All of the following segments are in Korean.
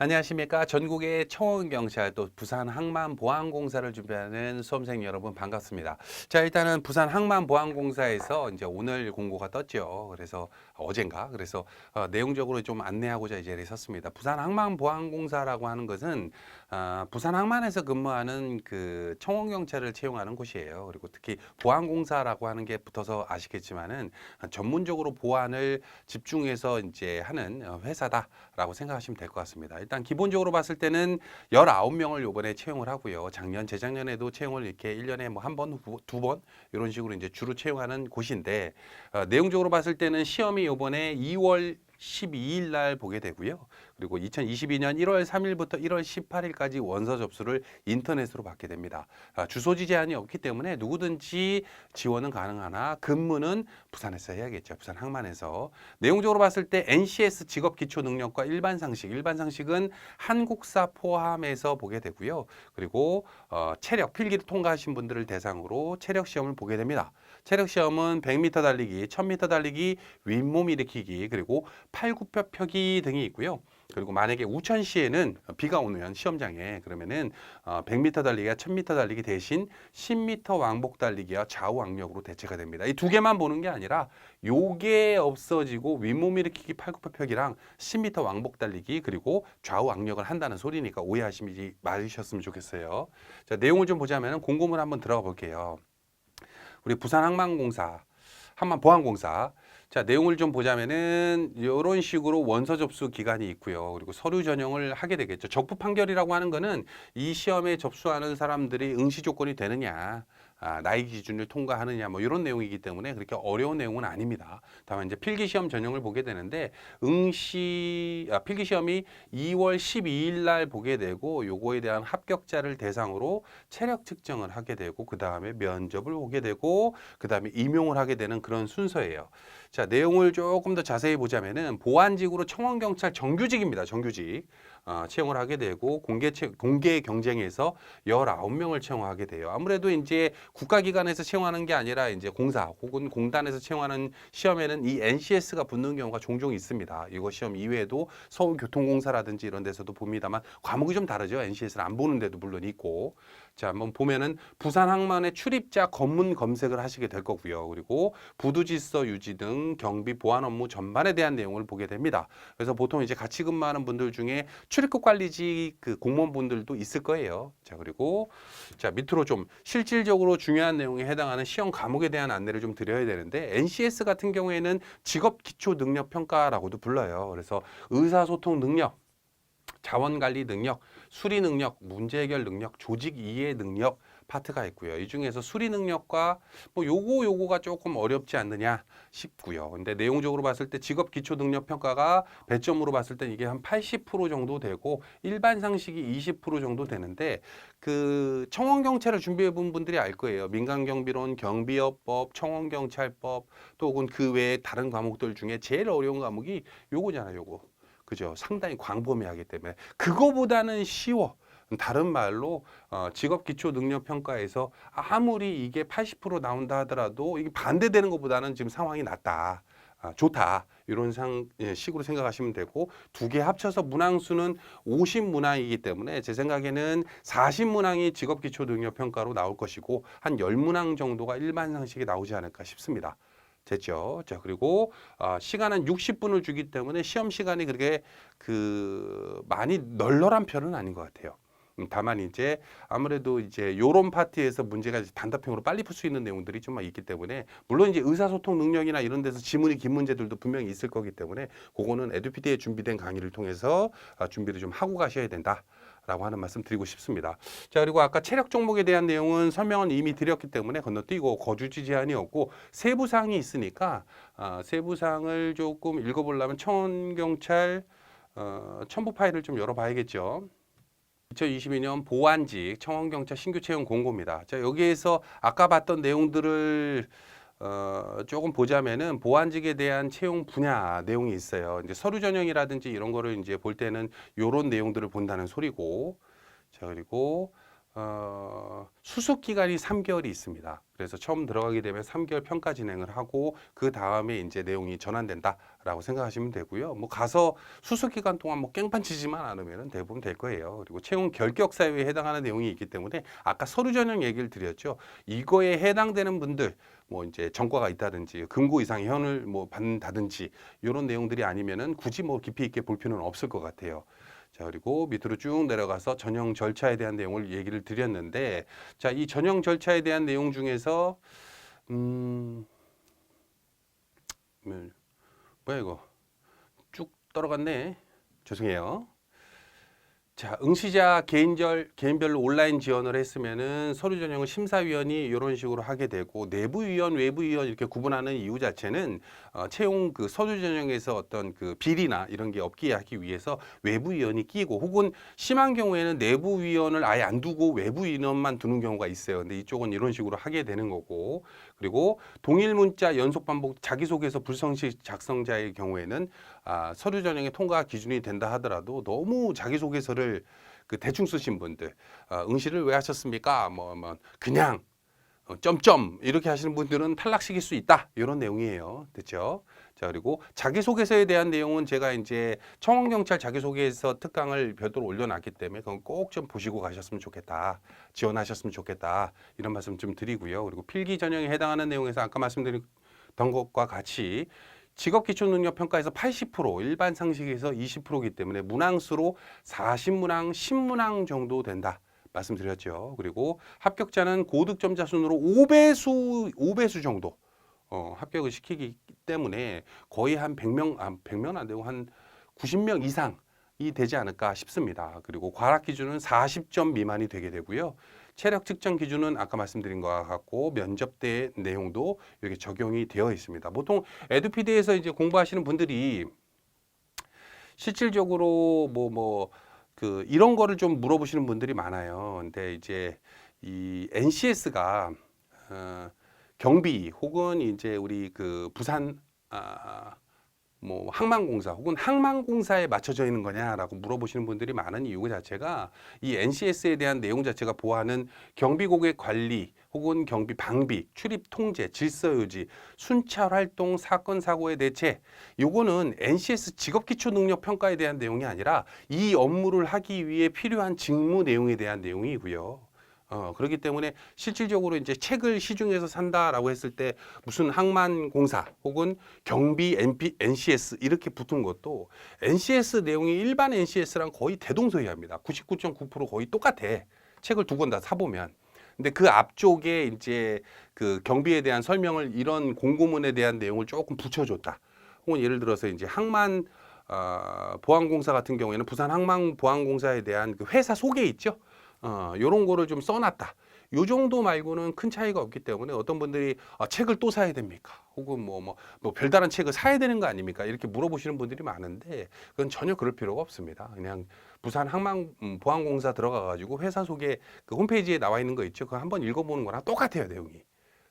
안녕하십니까. 전국의 청원경찰 또 부산항만보안공사를 준비하는 수험생 여러분 반갑습니다. 자, 일단은 부산항만보안공사에서 이제 오늘 공고가 떴죠. 그래서 어젠가. 그래서 내용적으로 좀 안내하고자 이 자리에 섰습니다. 부산항만보안공사라고 하는 것은 부산항만에서 근무하는 그 청원경찰을 채용하는 곳이에요. 그리고 특히 보안공사라고 하는 게 붙어서 아시겠지만은 전문적으로 보안을 집중해서 이제 하는 회사다라고 생각하시면 될 것 같습니다. 일단 기본적으로 봤을 때는 19명을 요번에 채용을 하고요. 작년, 재작년에도 채용을 이렇게 1년에 뭐 한 번, 두 번 이런 식으로 이제 주로 채용하는 곳인데 내용적으로 봤을 때는 시험이 요번에 2월 12일 날 보게 되고요. 그리고 2022년 1월 3일부터 1월 18일까지 원서 접수를 인터넷으로 받게 됩니다. 주소지 제한이 없기 때문에 누구든지 지원은 가능하나 근무는 부산에서 해야겠죠. 부산 항만에서. 내용적으로 봤을 때 NCS 직업 기초 능력과 일반 상식, 일반 상식은 한국사 포함해서 보게 되고요. 그리고 체력 필기를 통과하신 분들을 대상으로 체력 시험을 보게 됩니다. 체력 시험은 100m 달리기, 1000m 달리기, 윗몸 일으키기, 그리고 팔굽혀 펴기 등이 있고요. 그리고 만약에 우천시에는 비가 오면 시험장에 그러면은 100m 달리기와 1000m 달리기 대신 10m 왕복 달리기와 좌우 악력으로 대체가 됩니다. 이 두 개만 보는 게 아니라 요게 없어지고 윗몸 일으키기 팔굽혀 펴기랑 10m 왕복 달리기 그리고 좌우 악력을 한다는 소리니까 오해하시지 마셨으면 좋겠어요. 자, 내용을 좀 보자면 공고문 한번 들어가 볼게요. 우리 부산항만공사, 항만보안공사. 자, 내용을 좀 보자면은 이런 식으로 원서 접수 기간이 있고요. 그리고 서류 전형을 하게 되겠죠. 적부 판결이라고 하는 거는 이 시험에 접수하는 사람들이 응시 조건이 되느냐, 나이 기준을 통과하느냐, 뭐 이런 내용이기 때문에 그렇게 어려운 내용은 아닙니다. 다만 이제 필기 시험 전형을 보게 되는데 필기 시험이 2월 12일 날 보게 되고 요거에 대한 합격자를 대상으로 체력 측정을 하게 되고 그 다음에 면접을 보게 되고 그 다음에 임용을 하게 되는 그런 순서예요. 자, 내용을 조금 더 자세히 보자면은 보안직으로 청원경찰 정규직입니다. 정규직. 채용을 하게 되고 공개 경쟁에서 19명을 채용하게 돼요. 아무래도 이제 국가기관에서 채용하는 게 아니라 이제 공사 혹은 공단에서 채용하는 시험에는 이 NCS가 붙는 경우가 종종 있습니다. 이거 시험 이외에도 서울교통공사라든지 이런 데서도 봅니다만 과목이 좀 다르죠. NCS를 안 보는 데도 물론 있고. 자, 한번 보면은 부산항만의 출입자 검문 검색을 하시게 될 거고요. 그리고 부두질서 유지 등 경비 보안 업무 전반에 대한 내용을 보게 됩니다. 그래서 보통 이제 같이 근무하는 분들 중에 출입국 관리직 그 공무원분들도 있을 거예요. 자, 그리고 자, 밑으로 좀 실질적으로 중요한 내용에 해당하는 시험 과목에 대한 안내를 좀 드려야 되는데 NCS 같은 경우에는 직업 기초 능력 평가라고도 불러요. 그래서 의사소통 능력, 자원관리 능력, 수리 능력, 문제 해결 능력, 조직 이해 능력 파트가 있고요. 이 중에서 수리 능력과 뭐 요거가 조금 어렵지 않느냐 싶고요. 근데 내용적으로 봤을 때 직업 기초 능력 평가가 배점으로 봤을 때 이게 한 80% 정도 되고 일반 상식이 20% 정도 되는데 그 청원경찰을 준비해 본 분들이 알 거예요. 민간경비론, 경비업법, 청원경찰법 또 혹은 그 외에 다른 과목들 중에 제일 어려운 과목이 요거잖아요. 요거. 그죠? 상당히 광범위하기 때문에 그거보다는 쉬워. 다른 말로 직업 기초 능력 평가에서 아무리 이게 80% 나온다 하더라도 이게 반대되는 것보다는 지금 상황이 낫다. 좋다. 이런 식으로 생각하시면 되고 두 개 합쳐서 문항수는 50문항이기 때문에 제 생각에는 40문항이 직업 기초 능력 평가로 나올 것이고 한 10문항 정도가 일반 상식이 나오지 않을까 싶습니다. 됐죠. 자, 그리고 시간은 60분을 주기 때문에 시험 시간이 그렇게 그 많이 널널한 편은 아닌 것 같아요. 다만 이제 아무래도 이제 요런 파트에서 문제가 이제 단답형으로 빨리 풀 수 있는 내용들이 좀 있기 때문에 물론 이제 의사소통 능력이나 이런 데서 지문이 긴 문제들도 분명히 있을 거기 때문에 그거는 에듀피디에 준비된 강의를 통해서 준비를 좀 하고 가셔야 된다. 라고 하는 말씀 드리고 싶습니다. 자, 그리고 아까 체력 종목에 대한 내용은 설명은 이미 드렸기 때문에 건너뛰고 거주지 제한이 없고 세부사항이 있으니까 세부사항을 조금 읽어보려면 청원경찰 첨부 파일을 좀 열어봐야겠죠. 2022년 보안직 청원경찰 신규 채용 공고입니다. 자, 여기에서 아까 봤던 내용들을 조금 보자면은 보안직에 대한 채용 분야 내용이 있어요. 이제 서류 전형이라든지 이런 거를 이제 볼 때는 요런 내용들을 본다는 소리고. 자, 그리고 수습 기간이 3개월이 있습니다. 그래서 처음 들어가게 되면 3개월 평가 진행을 하고 그 다음에 이제 내용이 전환된다라고 생각하시면 되고요. 뭐 가서 수습 기간 동안 뭐 깽판 치지만 않으면 대부분 될 거예요. 그리고 채용 결격 사유에 해당하는 내용이 있기 때문에 아까 서류 전형 얘기를 드렸죠. 이거에 해당되는 분들 뭐 이제 전과가 있다든지 금고 이상 현을 뭐 받는다든지 이런 내용들이 아니면은 굳이 뭐 깊이 있게 볼 필요는 없을 것 같아요. 자, 그리고 밑으로 쭉 내려가서 전형 절차에 대한 내용을 얘기를 드렸는데, 자, 이 전형 절차에 대한 내용 중에서 뭐야 이거 쭉 떨어갔네. 죄송해요. 자, 응시자 개인별로 온라인 지원을 했으면은 서류 전형을 심사위원이 이런 식으로 하게 되고 내부위원, 외부위원 이렇게 구분하는 이유 자체는 채용 그 서류 전형에서 어떤 그 비리나 이런 게 없게 하기 위해서 외부위원이 끼고 혹은 심한 경우에는 내부위원을 아예 안 두고 외부위원만 두는 경우가 있어요. 근데 이쪽은 이런 식으로 하게 되는 거고 그리고 동일 문자 연속 반복 자기소개서 불성실 작성자의 경우에는 서류 전형의 통과 기준이 된다 하더라도 너무 자기소개서를 그 대충 쓰신 분들 응시를 왜 하셨습니까? 뭐 그냥 점점 이렇게 하시는 분들은 탈락시킬 수 있다 이런 내용이에요. 됐죠? 자, 그리고 자기소개서에 대한 내용은 제가 이제 청원경찰 자기소개서 특강을 별도로 올려놨기 때문에 그건 꼭 좀 보시고 가셨으면 좋겠다. 지원하셨으면 좋겠다. 이런 말씀 좀 드리고요. 그리고 필기 전형에 해당하는 내용에서 아까 말씀드린 것과 같이 직업기초능력평가에서 80%, 일반 상식에서 20%이기 때문에 문항수로 40문항, 10문항 정도 된다. 말씀드렸죠. 그리고 합격자는 고득점자 순으로 5배수 정도 합격을 시키기 때문에 거의 한 100명 안 되고 한 90명 이상이 되지 않을까 싶습니다. 그리고 과락 기준은 40점 미만이 되게 되고요. 체력 측정 기준은 아까 말씀드린 것과 같고 면접 때 내용도 이렇게 적용이 되어 있습니다. 보통 에듀피드에서 이제 공부하시는 분들이 실질적으로 그 이런 거를 좀 물어보시는 분들이 많아요. 근데 이제 이 NCS가 경비 혹은 이제 우리 그 부산 뭐 항만공사 혹은 항만공사에 맞춰져 있는 거냐라고 물어보시는 분들이 많은 이유 자체가 이 NCS에 대한 내용 자체가 보호하는 경비 고객 관리 혹은 경비 방비, 출입 통제, 질서 유지, 순찰 활동, 사건 사고의 대체 요거는 NCS 직업 기초 능력 평가에 대한 내용이 아니라 이 업무를 하기 위해 필요한 직무 내용에 대한 내용이고요. 그렇기 때문에 실질적으로 이제 책을 시중에서 산다라고 했을 때 무슨 항만공사 혹은 경비 NCS 이렇게 붙은 것도 NCS 내용이 일반 NCS랑 거의 대동소이합니다. 99.9% 거의 똑같아. 책을 두 권 다 사보면. 근데 그 앞쪽에 이제 그 경비에 대한 설명을 이런 공고문에 대한 내용을 조금 붙여줬다. 혹은 예를 들어서 이제 항만 보안공사 같은 경우에는 부산 항만보안공사에 대한 그 회사 소개 있죠. 요런 거를 좀 써놨다. 요 정도 말고는 큰 차이가 없기 때문에 어떤 분들이 책을 또 사야 됩니까? 혹은 뭐 별다른 책을 사야 되는 거 아닙니까? 이렇게 물어보시는 분들이 많은데 그건 전혀 그럴 필요가 없습니다. 그냥 부산 항만보안공사 들어가가지고 회사 소개 그 홈페이지에 나와 있는 거 있죠? 그거 한번 읽어보는 거랑 똑같아요, 내용이.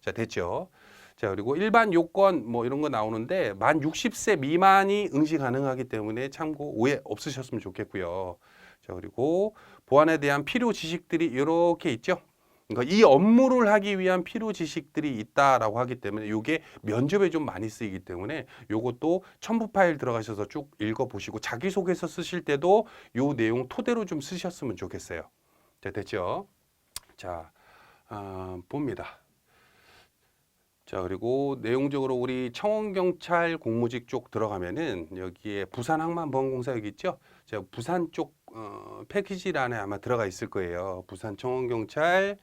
자, 됐죠? 자, 그리고 일반 요건 뭐 이런 거 나오는데 만 60세 미만이 응시 가능하기 때문에 참고 오해 없으셨으면 좋겠고요. 자, 그리고 보안에 대한 필요 지식들이 이렇게 있죠. 그러니까 이 업무를 하기 위한 필요 지식들이 있다라고 하기 때문에 이게 면접에 좀 많이 쓰이기 때문에 요것도 첨부 파일 들어가셔서 쭉 읽어보시고 자기소개서 쓰실 때도 요 내용 토대로 좀 쓰셨으면 좋겠어요. 자, 됐죠? 자, 봅니다. 자, 그리고 내용적으로 우리 청원경찰 공무직 쪽 들어가면은 여기에 부산항만보안공사 여기 있죠? 제가 부산 쪽 패키지란에 아마 들어가 있을 거예요. 부산 청원경찰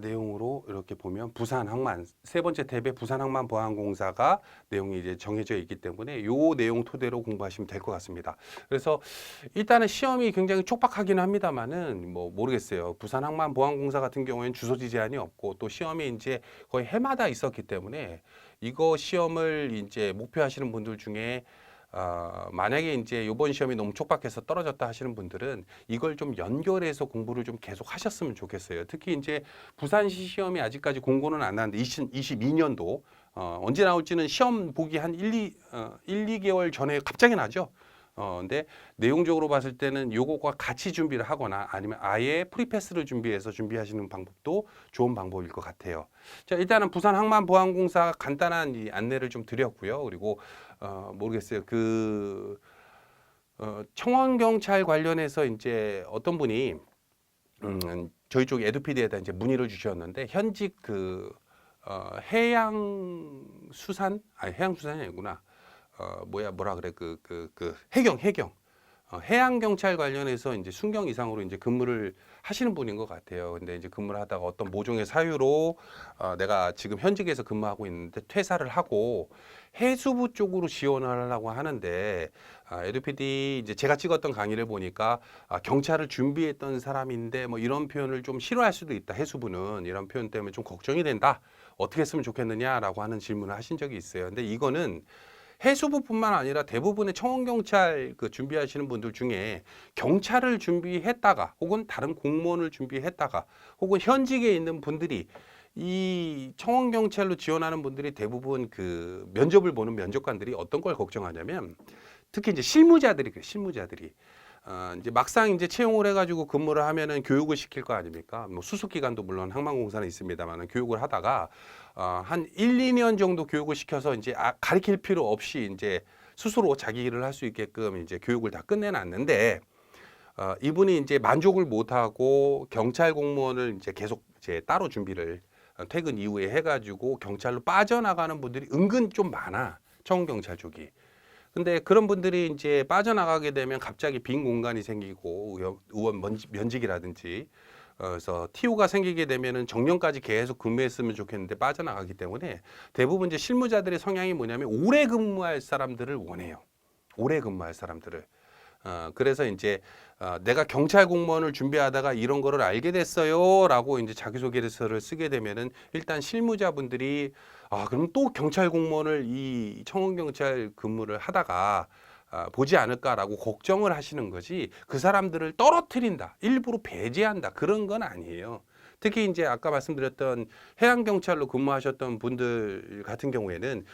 내용으로 이렇게 보면 부산항만 세 번째 탭에 부산항만보안공사가 내용이 이제 정해져 있기 때문에 요 내용 토대로 공부하시면 될 것 같습니다. 그래서 일단은 시험이 굉장히 촉박하기는 합니다만은 뭐 모르겠어요. 부산항만보안공사 같은 경우에는 주소지 제한이 없고 또 시험이 이제 거의 해마다 있었기 때문에 이거 시험을 이제 목표하시는 분들 중에 만약에 이제 이번 시험이 너무 촉박해서 떨어졌다 하시는 분들은 이걸 좀 연결해서 공부를 좀 계속 하셨으면 좋겠어요. 특히 이제 부산시 시험이 아직까지 공고는 안 나왔는데 2022년도 언제 나올지는 시험 보기 한 1, 2개월 전에 갑자기 나죠. 근데 내용적으로 봤을 때는 요거과 같이 준비를 하거나 아니면 아예 프리패스를 준비해서 준비하시는 방법도 좋은 방법일 것 같아요. 자, 일단은 부산 항만보안공사 간단한 이 안내를 좀 드렸고요. 그리고 모르겠어요. 청원경찰 관련해서 이제 어떤 분이 저희 쪽 에듀피디에다 이제 문의를 주셨는데 현직 해양수산 아니 해양수산이 아니구나. 뭐라 그래 해경 해양경찰 관련해서 이제 순경 이상으로 이제 근무를 하시는 분인 것 같아요. 근데 이제 근무를 하다가 어떤 모종의 사유로 내가 지금 현직에서 근무하고 있는데 퇴사를 하고 해수부 쪽으로 지원을 하려고 하는데 에듀피디 이제 제가 찍었던 강의를 보니까 경찰을 준비했던 사람인데 뭐 이런 표현을 좀 싫어할 수도 있다. 해수부는 이런 표현 때문에 좀 걱정이 된다. 어떻게 했으면 좋겠느냐라고 하는 질문을 하신 적이 있어요. 근데 이거는 해수부뿐만 아니라 대부분의 청원경찰 준비하시는 분들 중에 경찰을 준비했다가 혹은 다른 공무원을 준비했다가 혹은 현직에 있는 분들이 이 청원경찰로 지원하는 분들이 대부분 면접을 보는 면접관들이 어떤 걸 걱정하냐면 특히 이제 실무자들이 이제 막상 이제 채용을 해가지고 근무를 하면은 교육을 시킬 거 아닙니까? 뭐 수습기간도 물론 항만공사는 있습니다만 교육을 하다가 한 1, 2년 정도 교육을 시켜서 이제 가르칠 필요 없이 이제 스스로 자기 일을 할 수 있게끔 이제 교육을 다 끝내놨는데 이분이 이제 만족을 못하고 경찰 공무원을 이제 계속 이제 따로 준비를 퇴근 이후에 해가지고 경찰로 빠져나가는 분들이 은근 좀 많아. 청원경찰 쪽이. 근데 그런 분들이 이제 빠져나가게 되면 갑자기 빈 공간이 생기고 의원 면직이라든지 그래서 TO가 생기게 되면은 정년까지 계속 근무했으면 좋겠는데 빠져나가기 때문에 대부분 이제 실무자들의 성향이 뭐냐면 오래 근무할 사람들을 원해요. 오래 근무할 사람들을. 그래서 이제 내가 경찰 공무원을 준비하다가 이런 거를 알게 됐어요라고 이제 자기소개서를 쓰게 되면은 일단 실무자분들이 그럼 또 경찰 공무원을 이 청원경찰 근무를 하다가 보지 않을까라고 걱정을 하시는 거지 그 사람들을 떨어뜨린다, 일부러 배제한다 그런 건 아니에요. 특히 이제 아까 말씀드렸던 해양경찰로 근무하셨던 분들 같은 경우에는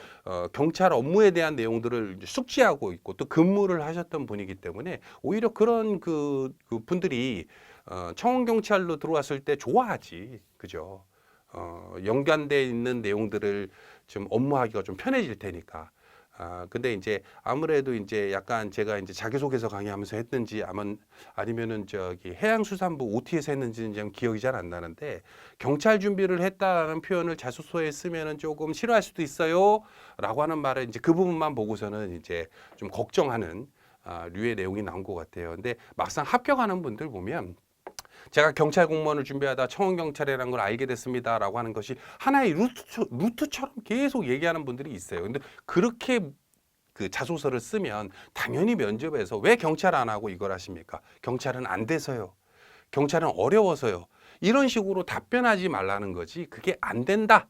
경찰 업무에 대한 내용들을 숙지하고 있고 또 근무를 하셨던 분이기 때문에 오히려 그런 그 분들이 청원경찰로 들어왔을 때 좋아하지, 그죠? 연관돼 있는 내용들을 좀 업무하기가 좀 편해질 테니까. 근데 이제 아무래도 이제 약간 제가 이제 자기소개서 강의하면서 했는지 아니면은 저기 해양수산부 OT에서 했는지는 좀 기억이 잘 안 나는데 경찰 준비를 했다라는 표현을 자소서에 쓰면은 조금 싫어할 수도 있어요라고 하는 말을 이제 그 부분만 보고서는 이제 좀 걱정하는 류의 내용이 나온 것 같아요. 근데 막상 합격하는 분들 보면 제가 경찰 공무원을 준비하다 청원경찰이라는 걸 알게 됐습니다라고 하는 것이 하나의 루트처럼 계속 얘기하는 분들이 있어요. 근데 그렇게 자소서를 쓰면 당연히 면접에서 왜 경찰 안 하고 이걸 하십니까? 경찰은 안 돼서요. 경찰은 어려워서요. 이런 식으로 답변하지 말라는 거지 그게 안 된다.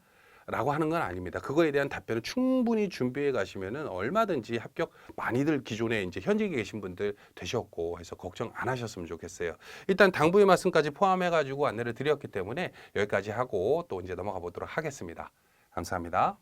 라고 하는 건 아닙니다. 그거에 대한 답변을 충분히 준비해 가시면은 얼마든지 합격 많이들 기존에 이제 현직에 계신 분들 되셨고 해서 걱정 안 하셨으면 좋겠어요. 일단 당부의 말씀까지 포함해 가지고 안내를 드렸기 때문에 여기까지 하고 또 이제 넘어가 보도록 하겠습니다. 감사합니다.